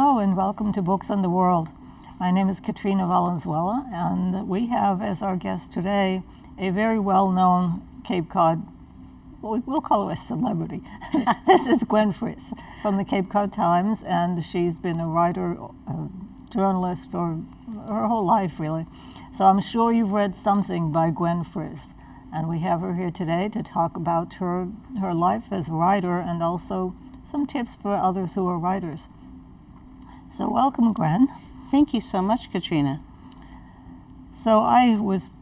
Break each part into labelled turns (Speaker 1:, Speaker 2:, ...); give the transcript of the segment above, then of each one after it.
Speaker 1: Hello and welcome to Books and the World. My name is Katrina Valenzuela, and we have as our guest today a very well-known Cape Cod, we'll call her a celebrity. This is Gwenn Friss from the Cape Cod Times, and she's been a writer, a journalist for her whole life, really. So I'm sure you've read something by Gwenn Friss, and we have her here today to talk about her life as a writer and also some tips for others who are writers. So welcome, Gwenn.
Speaker 2: Thank you so much, Katrina.
Speaker 1: So I was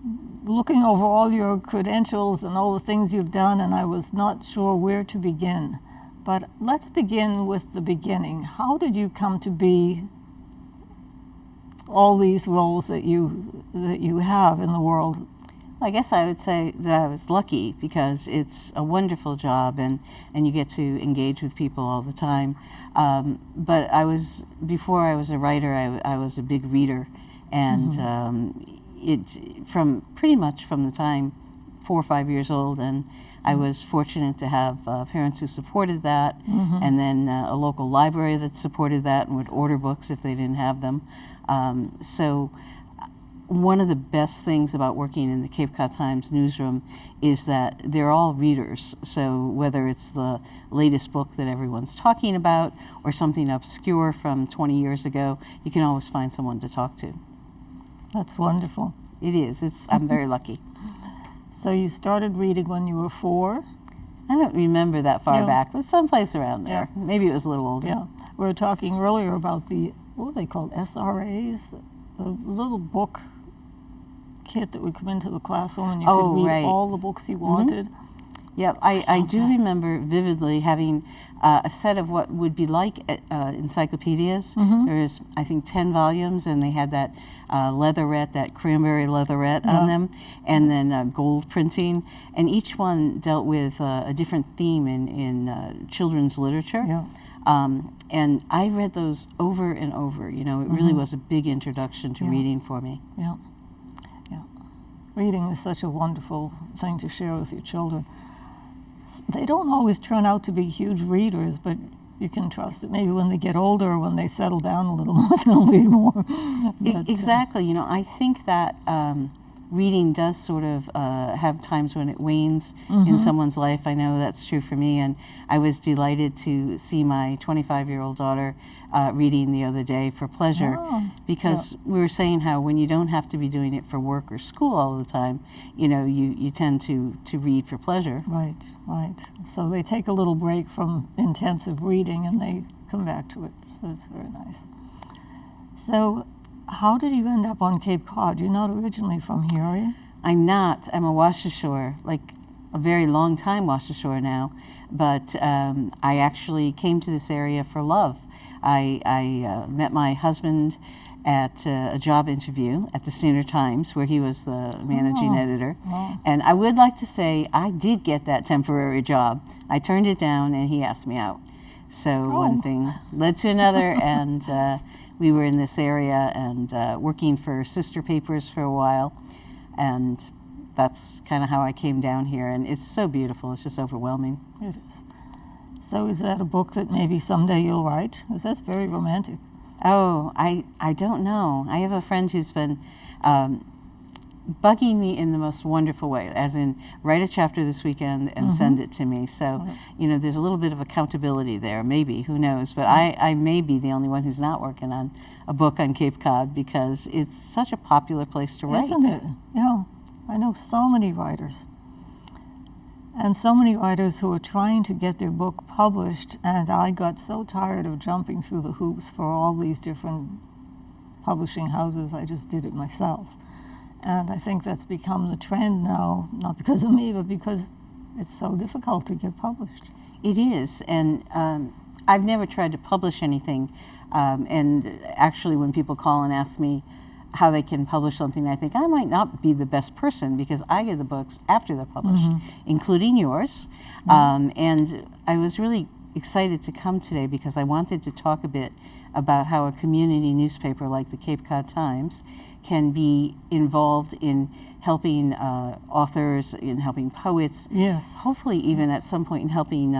Speaker 1: looking over all your credentials and all the things you've done, and I was not sure where to begin. But let's begin with the beginning. How did you come to be all these roles that you have in the world?
Speaker 2: I guess I would say that I was lucky because it's a wonderful job and you get to engage with people all the time. But before I was a writer, I was a big reader, and pretty much from the time 4 or 5 years old, and I was fortunate to have parents who supported that, and then a local library that supported that and would order books if they didn't have them. So one of the best things about working in the Cape Cod Times newsroom is that they're all readers. So whether it's the latest book that everyone's talking about or something obscure from 20 years ago, you can always find someone to talk to.
Speaker 1: That's wonderful.
Speaker 2: It is. I'm very lucky.
Speaker 1: So you started reading when you were 4?
Speaker 2: I don't remember that far back, but someplace around there.
Speaker 1: Yeah.
Speaker 2: Maybe it was a little older.
Speaker 1: Yeah. We were talking earlier about what are they called, SRAs? A little book kit that would come into the classroom and you could read all the books you wanted.
Speaker 2: Yep, I do remember vividly having a set of what would be like encyclopedias. There's, I think, 10 volumes, and they had that leatherette, that cranberry leatherette on them, and then gold printing. And each one dealt with a different theme in children's literature.
Speaker 1: Yeah.
Speaker 2: And I read those over and over. You know, it really was a big introduction to reading for me.
Speaker 1: Yeah. Yeah. Reading is such a wonderful thing to share with your children. They don't always turn out to be huge readers, but you can trust that maybe when they get older or when they settle down a little more, they'll read more. But,
Speaker 2: exactly. You know, I think that reading does sort of have times when it wanes in someone's life. I know that's true for me, and I was delighted to see my 25-year-old daughter reading the other day for pleasure, because we were saying how when you don't have to be doing it for work or school all the time, you know, you tend to read for pleasure.
Speaker 1: Right, right. So they take a little break from intensive reading and they come back to it. So it's very nice. So how did you end up on Cape Cod? You're not originally from here, are you?
Speaker 2: I'm not. I'm a Wash-ashore, like a very long time Wash-ashore now. But I actually came to this area for love. I met my husband at a job interview at the Standard Times, where he was the managing editor. And I would like to say I did get that temporary job. I turned it down and he asked me out. So one thing led to another, and we were in this area and working for sister papers for a while, and that's kind of how I came down here. And it's so beautiful. It's just overwhelming.
Speaker 1: It is. So is that a book that maybe someday you'll write? Because that's very romantic.
Speaker 2: Oh, I don't know. I have a friend who's been bugging me in the most wonderful way, as in write a chapter this weekend and send it to me. So, you know, there's a little bit of accountability there, maybe, who knows. But I may be the only one who's not working on a book on Cape Cod, because it's such a popular place to write.
Speaker 1: Isn't it? Yeah. I know so many writers. And so many writers who are trying to get their book published, and I got so tired of jumping through the hoops for all these different publishing houses, I just did it myself. And I think that's become the trend now, not because of me, but because it's so difficult to get published.
Speaker 2: It is, and I've never tried to publish anything. And actually, when people call and ask me how they can publish something, I think I might not be the best person, because I get the books after they're published, including yours. And I was really excited to come today because I wanted to talk a bit about how a community newspaper like the Cape Cod Times can be involved in helping authors, in helping poets,
Speaker 1: Yes.
Speaker 2: hopefully even at some point in helping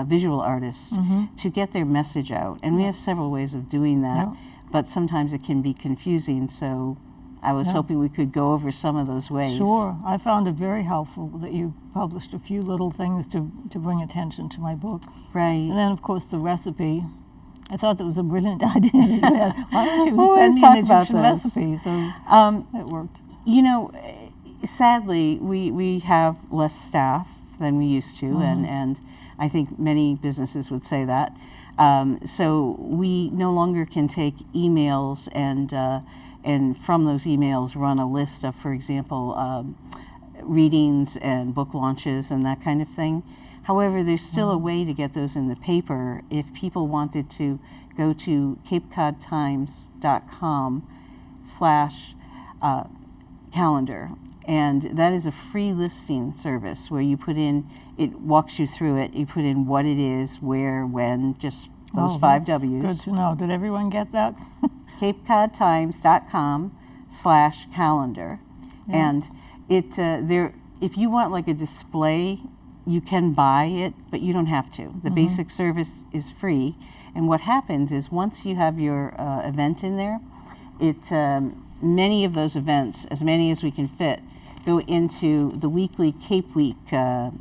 Speaker 2: visual artists to get their message out. And we have several ways of doing that, but sometimes it can be confusing, so I was hoping we could go over some of those ways.
Speaker 1: Sure. I found it very helpful that you published a few little things to bring attention to my book.
Speaker 2: Right.
Speaker 1: And then, of course, the recipe. I thought that was a brilliant idea that you had. Why don't you
Speaker 2: Always
Speaker 1: send me
Speaker 2: talk
Speaker 1: an
Speaker 2: about
Speaker 1: Egyptian
Speaker 2: those.
Speaker 1: recipe? So it worked.
Speaker 2: You know, sadly, we have less staff than we used to, and I think many businesses would say that. So we no longer can take emails and from those emails run a list of, for example, readings and book launches and that kind of thing. However, there's still a way to get those in the paper if people wanted to go to capecodtimes.com/calendar. And that is a free listing service where you put in, it walks you through it, you put in what it is, where, when, just those 5
Speaker 1: that's
Speaker 2: W's.
Speaker 1: Good to know. Did everyone get that?
Speaker 2: capecodtimes.com/calendar. And it there, if you want like a display, you can buy it, but you don't have to. The basic service is free. And what happens is once you have your event in there, many of those events, as many as we can fit, go into the weekly Cape Week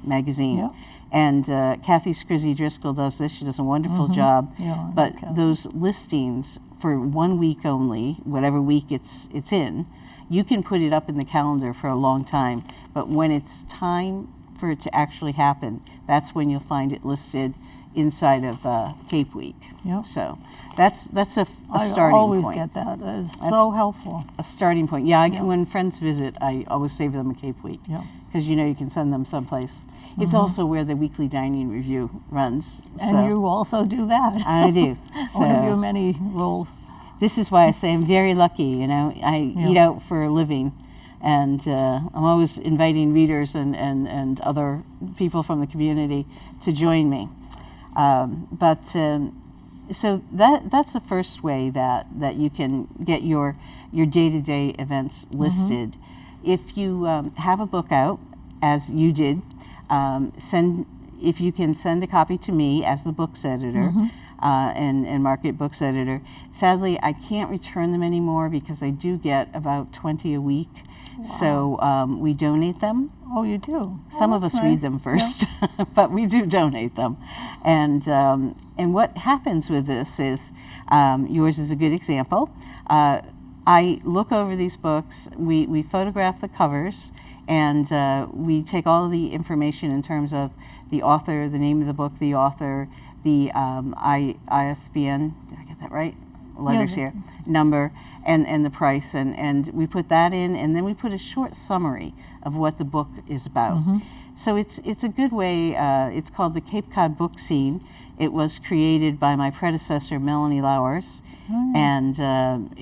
Speaker 2: magazine.
Speaker 1: Yep.
Speaker 2: And Kathy Scrizzy-Driscoll does this. She does a wonderful job.
Speaker 1: Yeah, I know
Speaker 2: but
Speaker 1: Kathy.
Speaker 2: those listings for 1 week only, whatever week it's in, you can put it up in the calendar for a long time. But when it's time for it to actually happen, that's when you'll find it listed inside of Cape Week.
Speaker 1: Yep.
Speaker 2: So that's a starting point.
Speaker 1: I always get that. That is so helpful.
Speaker 2: A starting point. Yeah, when friends visit, I always save them a Cape Week.
Speaker 1: Yeah.
Speaker 2: Because you can send them someplace. It's also where the weekly dining review runs.
Speaker 1: And
Speaker 2: so
Speaker 1: you also do that.
Speaker 2: I do.
Speaker 1: One of
Speaker 2: So
Speaker 1: your many roles.
Speaker 2: this is why I say I'm very lucky. I eat out for a living. And I'm always inviting readers and other people from the community to join me. So that's the first way that you can get your day-to-day events listed. If you have a book out, as you did, if you can send a copy to me as the books editor and market books editor. Sadly, I can't return them anymore because I do get about 20 a week. Wow. So we donate them.
Speaker 1: Oh, you do?
Speaker 2: Some of us read them first, but we do donate them. And what happens with this is, yours is a good example. I look over these books, we photograph the covers, and we take all of the information in terms of the author, the name of the book, the author, the ISBN, did I get that right? Letters here, number, and the price, and we put that in, and then we put a short summary of what the book is about. So it's a good way. It's called the Cape Cod Book Scene. It was created by my predecessor, Melanie Lowers, and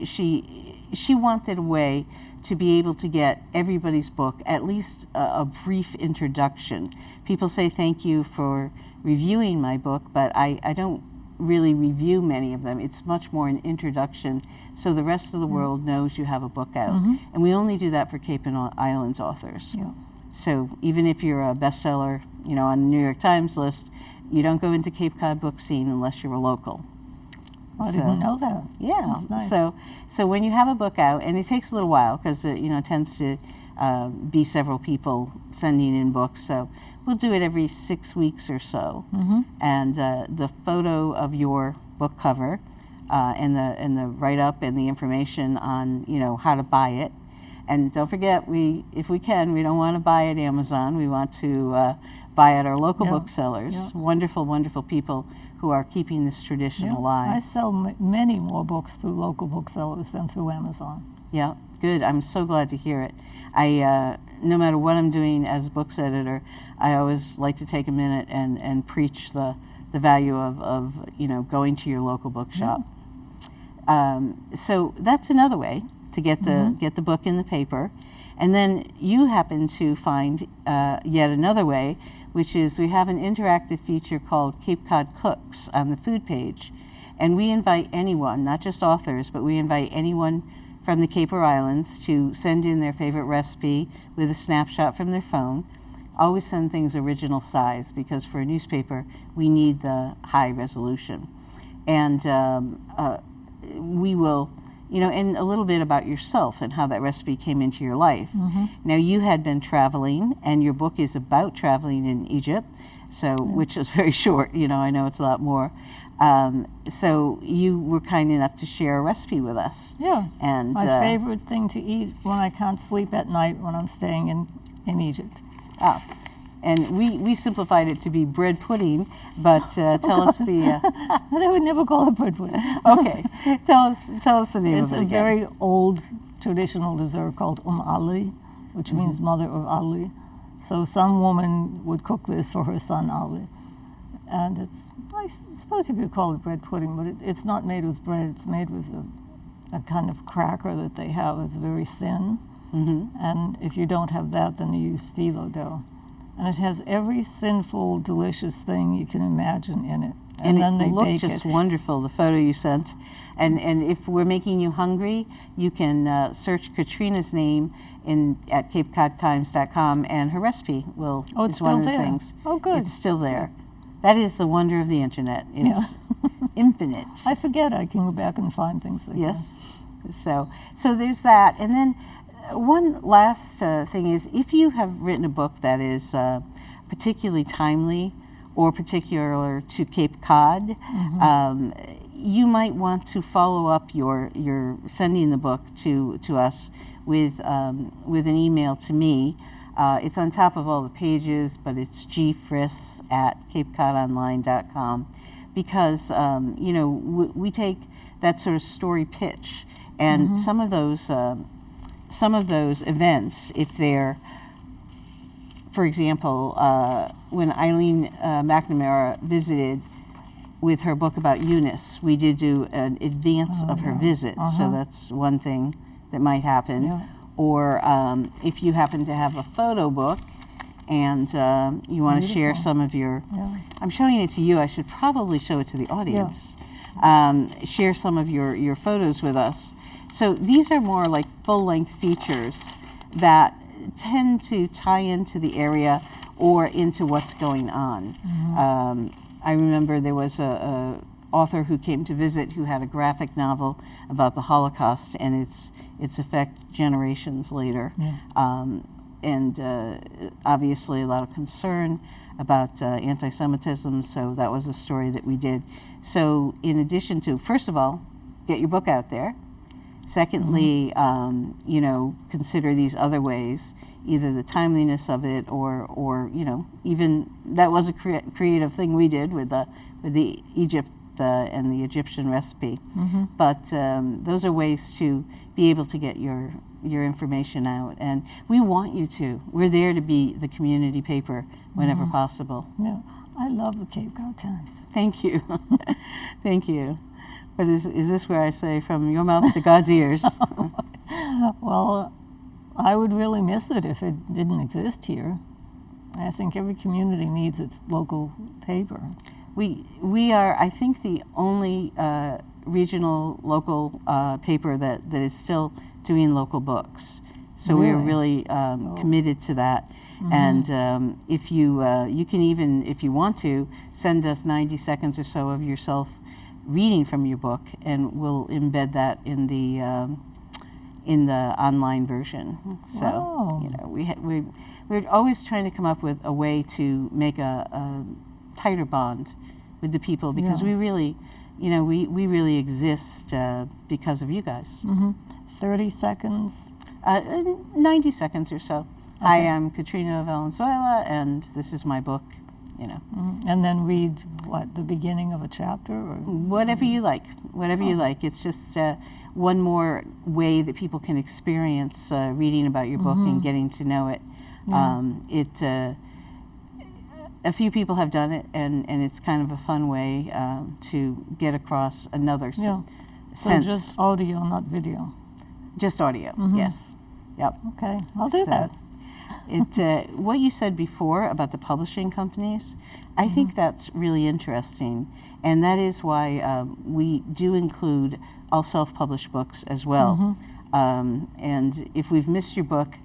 Speaker 2: she wanted a way to be able to get everybody's book at least a brief introduction. People say thank you for reviewing my book, but I don't really review many of them. It's much more an introduction so the rest of the world knows you have a book out. And we only do that for Cape and Islands authors. So even if you're a bestseller, on the New York Times list, you don't go into Cape Cod Book Scene unless you're a local.
Speaker 1: I didn't know that.
Speaker 2: Yeah.
Speaker 1: That's nice.
Speaker 2: So when you have a book out, and it takes a little while because it tends to be several people sending in books. So we'll do it every 6 weeks or so. And the photo of your book cover and the write-up and the information on how to buy it. And don't forget, if we can, we don't want to buy at Amazon. We want to buy at our local booksellers. Wonderful, wonderful people who are keeping this tradition alive.
Speaker 1: I sell many more books through local booksellers than through Amazon.
Speaker 2: Yeah, good. I'm so glad to hear it. No matter what I'm doing as a books editor, I always like to take a minute and preach the value of going to your local bookshop. So that's another way to get the book in the paper. And then you happen to find yet another way, which is we have an interactive feature called Cape Cod Cooks on the food page. And we invite anyone, not just authors, but we invite anyone from the Cape or Islands to send in their favorite recipe with a snapshot from their phone. Always send things original size, because for a newspaper we need the high resolution. And we will, and a little bit about yourself and how that recipe came into your life. Now, you had been traveling, and your book is about traveling in Egypt, so which is very short. I know it's a lot more. So you were kind enough to share a recipe with us.
Speaker 1: Yeah.
Speaker 2: And
Speaker 1: my favorite thing to eat when I can't sleep at night when I'm staying in Egypt.
Speaker 2: Oh. And we simplified it to be bread pudding, but tell us the...
Speaker 1: They would never call it bread pudding.
Speaker 2: Okay, tell us the name
Speaker 1: It's
Speaker 2: of it
Speaker 1: a
Speaker 2: again.
Speaker 1: very old traditional dessert called Ali, which means mother of Ali. So some woman would cook this for her son Ali. And it's, I suppose you could call it bread pudding, but it's not made with bread. It's made with a kind of cracker that they have. It's very thin. And if you don't have that, then you use phyllo dough. And it has every sinful, delicious thing you can imagine in it.
Speaker 2: And
Speaker 1: then they
Speaker 2: it looked
Speaker 1: bake
Speaker 2: just
Speaker 1: it.
Speaker 2: wonderful, the photo you sent. And if we're making you hungry, you can search Katrina's name at CapeCodTimes.com, and her recipe will
Speaker 1: Oh, it's
Speaker 2: is one
Speaker 1: still
Speaker 2: of the
Speaker 1: there.
Speaker 2: things.
Speaker 1: Oh, good.
Speaker 2: It's still there. That is the wonder of the internet. It's infinite.
Speaker 1: I forget I can go back and find things like
Speaker 2: Yes. So there's that. And then one last thing is, if you have written a book that is particularly timely or particular to Cape Cod, you might want to follow up your sending the book to us with an email to me. It's on top of all the pages, but it's gfriss@capecodonline.com, because we take that sort of story pitch, and some of those events, if they're, for example, when Eileen McNamara visited with her book about Eunice, we did do an advance of her visit, so that's one thing that might happen.
Speaker 1: Yeah.
Speaker 2: Or if you happen to have a photo book and you want to share
Speaker 1: Beautiful.
Speaker 2: some of your, I'm showing it to you, I should probably show it to the audience. Share some of your photos with us. So these are more like full-length features that tend to tie into the area or into what's going on. I remember there was a author who came to visit who had a graphic novel about the Holocaust and its effect generations later. And obviously a lot of concern about anti-Semitism, so that was a story that we did. So in addition to, first of all, get your book out there. Secondly, consider these other ways, either the timeliness of it or even that was a creative thing we did with the Egypt and the Egyptian recipe. But those are ways to be able to get your information out, and we want you to. We're there to be the community paper whenever possible.
Speaker 1: Yeah, I love the Cape Cod Times.
Speaker 2: Thank you. Thank you. But is this where I say from your mouth to God's ears?
Speaker 1: Well, I would really miss it if it didn't exist here. I think every community needs its local paper.
Speaker 2: We are, I think, the only regional local paper that is still doing local books. So we are really committed to that. And if you can even, if you want to, send us 90 seconds or so of yourself reading from your book, and we'll embed that in the online version. So we're always trying to come up with a way to make a tighter bond with the people, because we really, we really exist because of you guys.
Speaker 1: 30 seconds.
Speaker 2: 90 seconds or so. Okay. I am Katrina Valenzuela, and this is my book.
Speaker 1: And then read the beginning of a chapter, or
Speaker 2: whatever you like. Whatever you like. It's just one more way that people can experience reading about your book and getting to know it. A few people have done it, and it's kind of a fun way to get across another sense.
Speaker 1: So just audio, not video.
Speaker 2: Just audio. Yes. Yep.
Speaker 1: Okay, I'll do that.
Speaker 2: What you said before about the publishing companies, I think that's really interesting, and that is why we do include all self-published books as well. And if we've missed your book,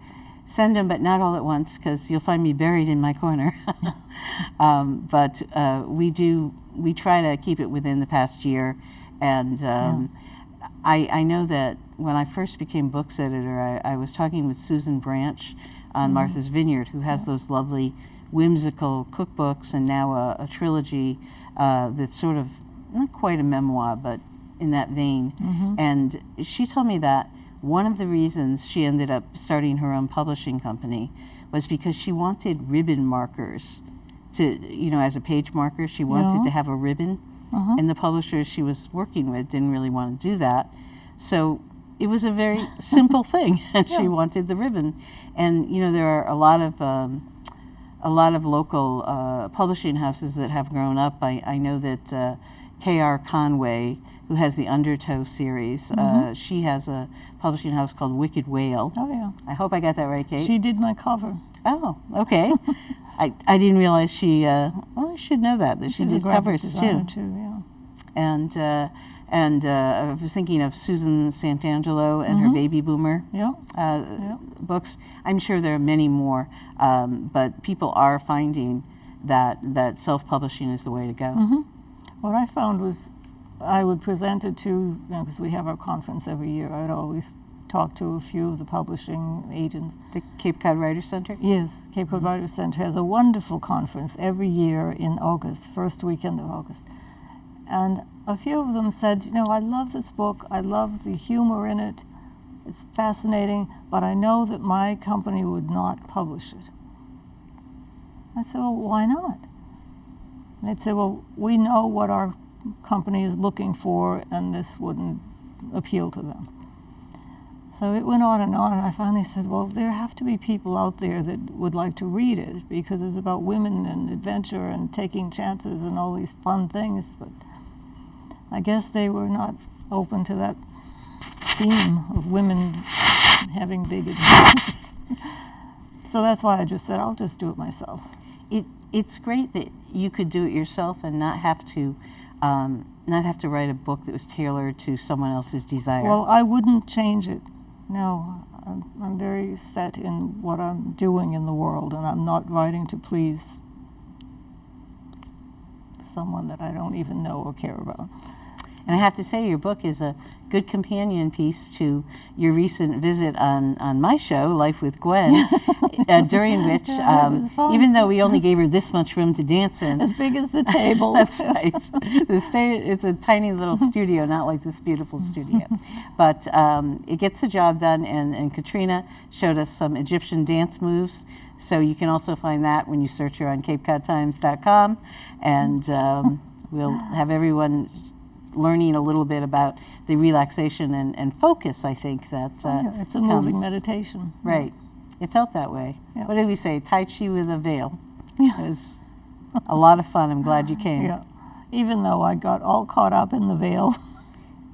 Speaker 2: send them, but not all at once, because you'll find me buried in my corner. But we try to keep it within the past year. And I know that when I first became books editor, I was talking with Susan Branch on Martha's Vineyard, who has those lovely whimsical cookbooks, and now a trilogy that's sort of not quite a memoir, but in that vein. And she told me that one of the reasons she ended up starting her own publishing company was because she wanted ribbon markers to, as a page marker, she wanted to have a ribbon. And the publishers she was working with didn't really want to do that. So it was a very simple thing, and she wanted the ribbon. And, there are a lot of local publishing houses that have grown up. I know that K.R. Conway, who has the Undertow series, she has a publishing house called Wicked Whale.
Speaker 1: Oh, yeah.
Speaker 2: I hope I got that right, Kate.
Speaker 1: She did my cover.
Speaker 2: Oh, okay. I didn't realize she, I should know that she
Speaker 1: She's
Speaker 2: did
Speaker 1: a graphic
Speaker 2: covers
Speaker 1: designer
Speaker 2: too.
Speaker 1: Yeah.
Speaker 2: And I was thinking of Susan Santangelo and her Baby Boomer books. I'm sure there are many more, but people are finding that self-publishing is the way to go.
Speaker 1: What I found was I would present it to, because we have our conference every year, I'd always talk to a few of the publishing agents.
Speaker 2: The Cape Cod Writers Center?
Speaker 1: Yes, Cape Cod Writers Center has a wonderful conference every year in August, first weekend of August. And a few of them said, I love this book, I love the humor in it, it's fascinating, but I know that my company would not publish it. I said, well, why not? And they'd say, well, we know what our company is looking for, and this wouldn't appeal to them. So it went on, and I finally said, well, there have to be people out there that would like to read it, because it's about women and adventure and taking chances and all these fun things, but I guess they were not open to that theme of women having big adventures. So that's why I just said, I'll just do it myself.
Speaker 2: It's great that you could do it yourself and not have to write a book that was tailored to someone else's desire.
Speaker 1: Well, I wouldn't change it. No, I'm very set in what I'm doing in the world, and I'm not writing to please someone that I don't even know or care about.
Speaker 2: And I have to say, your book is a good companion piece to your recent visit on my show, Life with Gwenn, during which, even though we only gave her this much room to dance in.
Speaker 1: As big as the table.
Speaker 2: That's right. It's a tiny little studio, not like this beautiful studio. But it gets the job done, and Katrina showed us some Egyptian dance moves. So you can also find that when you search her on CapeCodTimes.com. And we'll have everyone learning a little bit about the relaxation and focus, I think, that
Speaker 1: it's a moving meditation.
Speaker 2: Right. It felt that way. Yeah. What did we say? Tai Chi with a veil. It was a lot of fun. I'm glad you came.
Speaker 1: Yeah. Even though I got all caught up in the veil.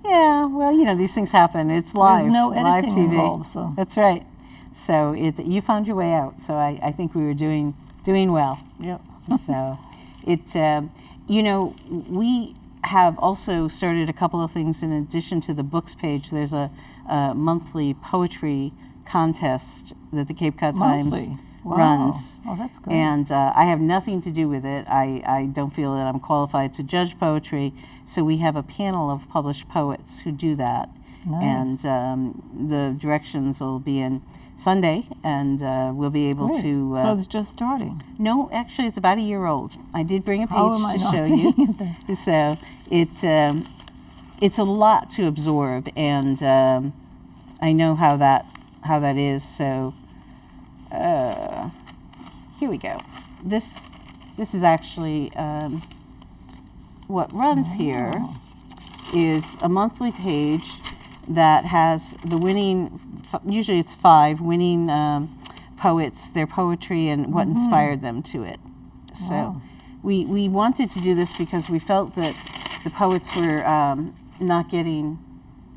Speaker 2: Yeah, well, these things happen. It's live.
Speaker 1: There's no
Speaker 2: live
Speaker 1: editing
Speaker 2: TV.
Speaker 1: involved. So.
Speaker 2: That's right. So you found your way out. So I think we were doing well.
Speaker 1: Yep.
Speaker 2: So we have also started a couple of things in addition to the books page. There's a monthly poetry contest that the Cape Cod Times runs.
Speaker 1: Oh, that's great.
Speaker 2: And I have nothing to do with it. I don't feel that I'm qualified to judge poetry. So we have a panel of published poets who do that.
Speaker 1: Nice.
Speaker 2: And the directions will be in Sunday, and we'll be able to...
Speaker 1: so it's just starting?
Speaker 2: No, actually, it's about a year old. I did bring a page to show you. So it's a lot to absorb, and I know how that is. So here we go. This is actually what runs here is a monthly page that has the winning, usually it's 5 winning poets, their poetry, and what inspired them to it. So we wanted to do this because we felt that the poets were not getting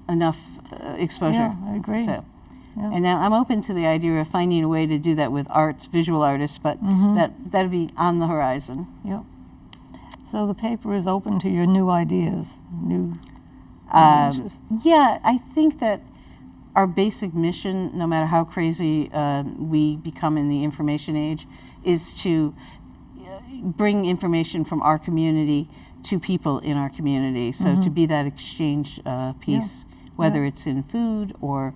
Speaker 2: enough exposure.
Speaker 1: Yeah, I agree.
Speaker 2: So, and now I'm open to the idea of finding a way to do that with visual artists, but that'd be on the horizon.
Speaker 1: Yep. So the paper is open to your new ideas, new adventures.
Speaker 2: Yeah, I think that our basic mission, no matter how crazy we become in the information age, is to bring information from our community to people in our community. So to be that exchange piece, whether it's in food or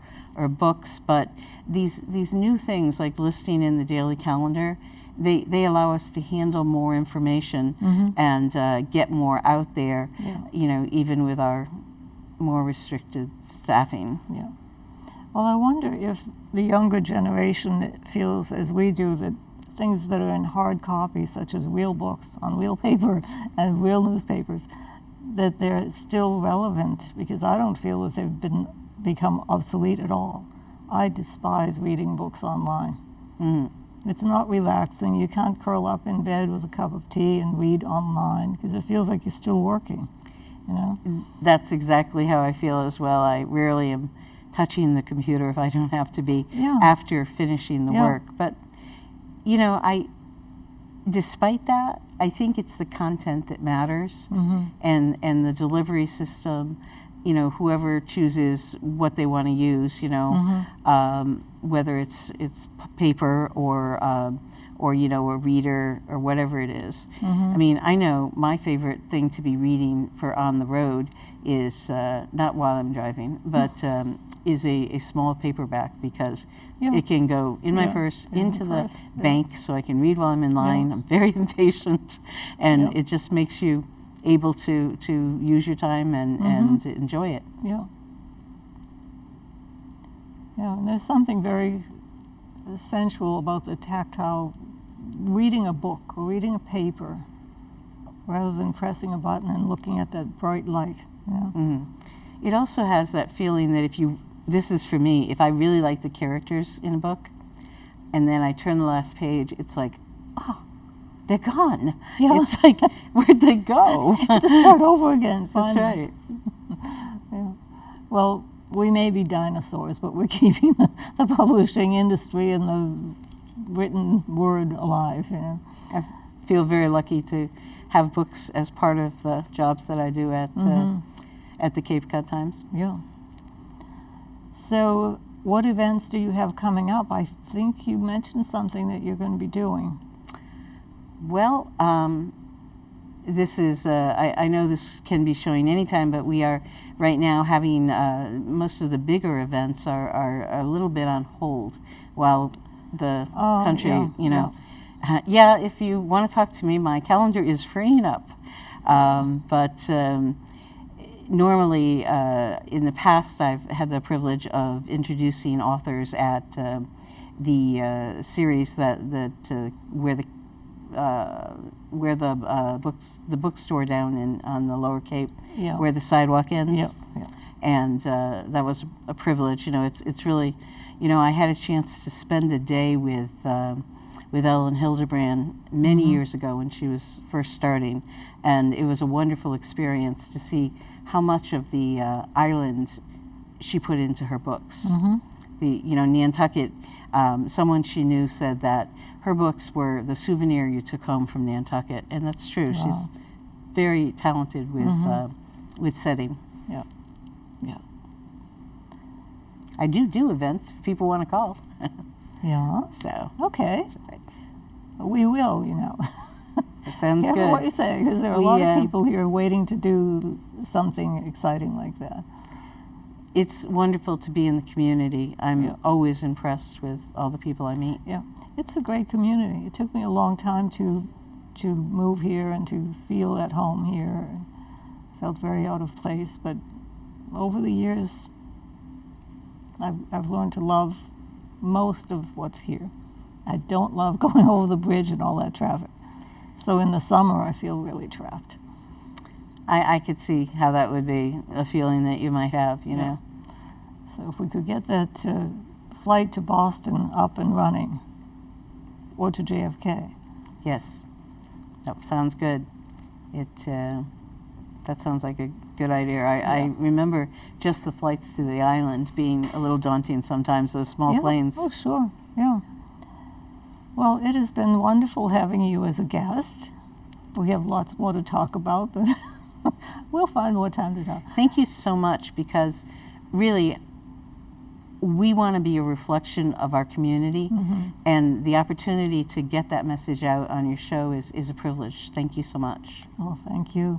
Speaker 2: books, but these new things like listing in the daily calendar, they allow us to handle more information and get more out there, you know, even with our more restricted staffing.
Speaker 1: Yeah. Well, I wonder if the younger generation feels, as we do, that things that are in hard copy, such as real books on real paper and real newspapers, that they're still relevant, because I don't feel that they've become obsolete at all. I despise reading books online. It's not relaxing. You can't curl up in bed with a cup of tea and read online, because it feels like you're still working, you know?
Speaker 2: That's exactly how I feel as well. I rarely am touching the computer if I don't have to be after finishing the work. But, you know, despite that, I think it's the content that matters, and the delivery system. You know, whoever chooses what they want to use, you know, whether it's paper or you know, a reader or whatever it is. I mean, I know my favorite thing to be reading for on the road is not while I'm driving, but is a small paperback, because it can go in my purse, into the bank, so I can read while I'm in line. I'm very impatient, and it just makes you able to use your time and enjoy it.
Speaker 1: Yeah, and there's something very sensual about the tactile, reading a book or reading a paper, rather than pressing a button and looking at that bright light.
Speaker 2: It also has that feeling that this is for me, if I really like the characters in a book, and then I turn the last page, it's like, oh, they're gone. It's like, where'd they go?
Speaker 1: To start over again. Finally.
Speaker 2: That's right.
Speaker 1: Well, we may be dinosaurs, but we're keeping the publishing industry and the written word alive. You know?
Speaker 2: I feel very lucky to have books as part of the jobs that I do at the Cape Cod Times.
Speaker 1: Yeah. So, what events do you have coming up? I think you mentioned something that you're going to be doing.
Speaker 2: Well, this is, I know this can be showing anytime, but we are right now having, most of the bigger events are a little bit on hold while the country, you know. If you want to talk to me, my calendar is freeing up. But normally, in the past, I've had the privilege of introducing authors at the series where the bookstore down on the Lower Cape, where the sidewalk ends, and that was a privilege. You know, it's really, you know, I had a chance to spend a day with Ellen Hildebrand many years ago when she was first starting, and it was a wonderful experience to see how much of the island she put into her books. Nantucket. Someone she knew said that her books were the souvenir you took home from Nantucket, and that's true.
Speaker 1: Wow.
Speaker 2: She's very talented with setting.
Speaker 1: Yeah.
Speaker 2: I do events if people want to call. So
Speaker 1: Okay.
Speaker 2: that's right.
Speaker 1: We will, you know.
Speaker 2: That sounds
Speaker 1: Careful
Speaker 2: good.
Speaker 1: what you say, because there are a lot of people here waiting to do something exciting like that.
Speaker 2: It's wonderful to be in the community. I'm always impressed with all the people I meet.
Speaker 1: Yeah, it's a great community. It took me a long time to move here and to feel at home here. I felt very out of place, but over the years, I've learned to love most of what's here. I don't love going over the bridge and all that traffic. So in the summer, I feel really trapped.
Speaker 2: I could see how that would be a feeling that you might have, you know.
Speaker 1: So if we could get that flight to Boston up and running, or to JFK.
Speaker 2: Yes, that sounds good. That sounds like a good idea. I remember just the flights to the island being a little daunting sometimes, those small planes.
Speaker 1: Oh, sure, yeah. Well, it has been wonderful having you as a guest. We have lots more to talk about, but we'll find more time to talk.
Speaker 2: Thank you so much, because really, we want to be a reflection of our community, and the opportunity to get that message out on your show is a privilege. Thank you so much.
Speaker 1: Well, thank you.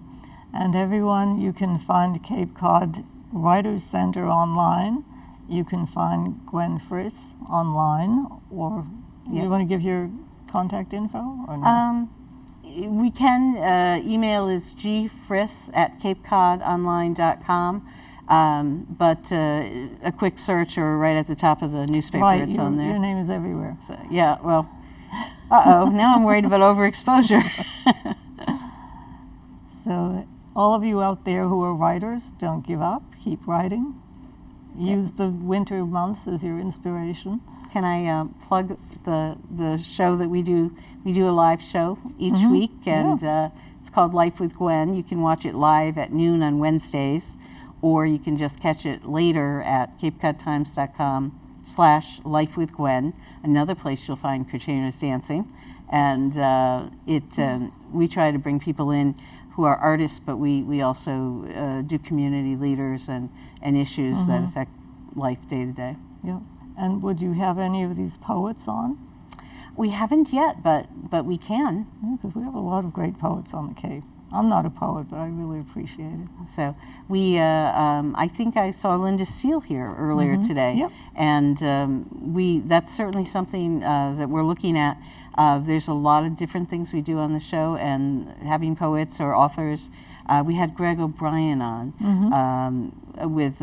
Speaker 1: And everyone, you can find Cape Cod Writers Center online. You can find Gwenn Friss online, or you want to give your contact info or no?
Speaker 2: We can. Email is gfriss@capecodonline.com. But a quick search or right at the top of the newspaper,
Speaker 1: Right,
Speaker 2: it's on there.
Speaker 1: Your name is everywhere.
Speaker 2: So, yeah, well, now I'm worried about overexposure.
Speaker 1: So all of you out there who are writers, don't give up. Keep writing. Use the winter months as your inspiration.
Speaker 2: Can I plug the show that we do? We do a live show each week, and it's called Life with Gwenn. You can watch it live at noon on Wednesdays, or you can just catch it later at capecodtimes.com/lifewithgwenn, another place you'll find Katrina's dancing. And we try to bring people in who are artists, but we also do community leaders and issues that affect life day to day.
Speaker 1: Yeah. And would you have any of these poets on?
Speaker 2: We haven't yet, but we can.
Speaker 1: Because we have a lot of great poets on the Cape. I'm not a poet, but I really appreciate it.
Speaker 2: So we, I think I saw Linda Steele here earlier today,
Speaker 1: Yep.
Speaker 2: and that's certainly something that we're looking at. There's a lot of different things we do on the show, and having poets or authors. We had Greg O'Brien on with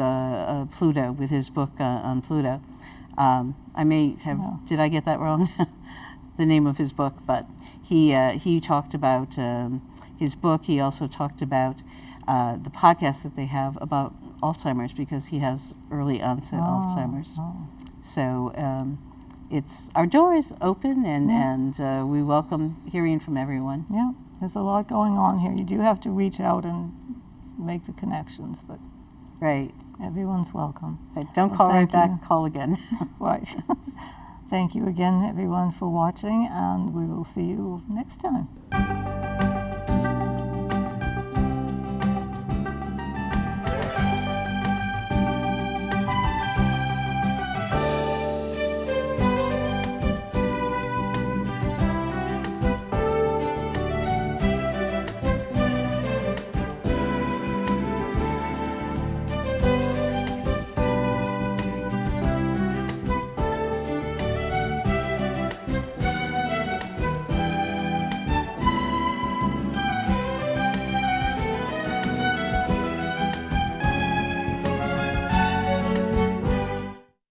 Speaker 2: Pluto, with his book on Pluto. I may have, did I get that wrong? The name of his book, but he talked about his book. He also talked about the podcast that they have about Alzheimer's, because he has early onset Alzheimer's. So it's, our door is open, and we welcome hearing from everyone.
Speaker 1: Yeah, there's a lot going on here. You do have to reach out and make the connections, but
Speaker 2: Right.
Speaker 1: everyone's welcome.
Speaker 2: Right. Don't call right
Speaker 1: thank
Speaker 2: back, call again.
Speaker 1: Right. Thank you again, everyone, for watching, and we will see you next time.